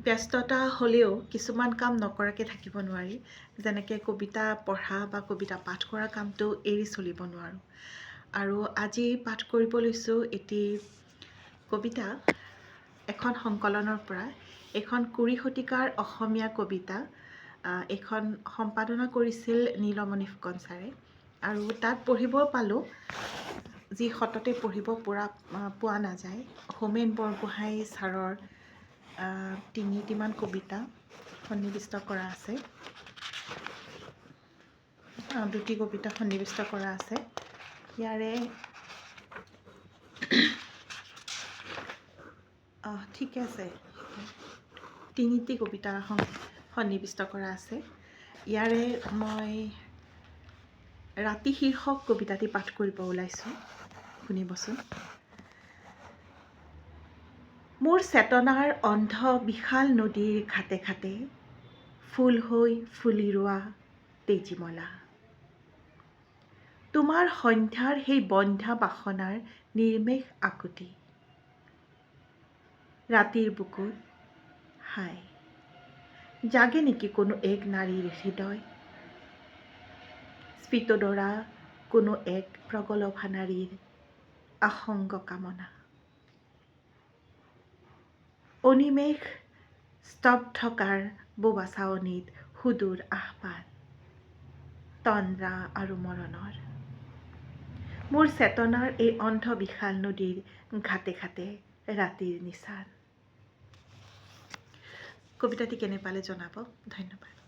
ব্যস্ততা হ'লেও কিছুমান কাম নকৰাকৈ থাকিব নোৱাৰি। যেনেকৈ কবিতা পঢ়া বা কবিতা পাঠ কৰা কামটো এৰি চলিব নোৱাৰোঁ। আৰু আজি পাঠ কৰিব লৈছোঁ এটি কবিতা এখন সংকলনৰ পৰা। এইখন 20 শতিকাৰ অসমীয়া কবিতা। এইখন সম্পাদনা কৰিছিল নীলমণি ফুকন ছাৰে। আৰু তাত পঢ়িব পালোঁ, যি সততে পঢ়িব পোৱা নাযায়, হোমেন বৰগোহাঁই ছাৰৰ 3টিমান কবিতা সন্নিৱিষ্ট কৰা আছে। 2টি কবিতা সন্নিৱিষ্ট কৰা আছে। ইয়াৰে ঠিকে আছে, 3টি কবিতা সন্নিৱিষ্ট কৰা আছে। ইয়াৰে মই ৰাতি শীৰ্ষক কবিতাটি পাঠ কৰিব ওলাইছোঁ, শুনিবচোন। মোৰ চেতনাৰ অন্ধ বিশাল নদীৰ ঘাটে ঘাটে ফুল হৈ ফুলি ৰোৱা তেজীমলা। তোমাৰ সন্ধ্যাৰ সেই বন্ধ্যা বাসনাৰ নিৰ্মেষ আকুতি। ৰাতিৰ বুকুত হায় জাগে নেকি কোনো এক নাৰীৰ হৃদয়, স্ফীতদৰা কোনো এক প্ৰগলভা নাৰীৰ আসংগ কামনা। অনিমেষ স্তব্ধকাৰ বোবা চাৱনিত সুদূৰ আহ্বান তন্দ্ৰা আৰু মৰণৰ। মোৰ চেতনাৰ এই অন্ধ বিশাল নদীৰ ঘাটে ঘাটে ৰাতিৰ নিচান। কবিতাটি কেনে পালে জনাব। ধন্যবাদ।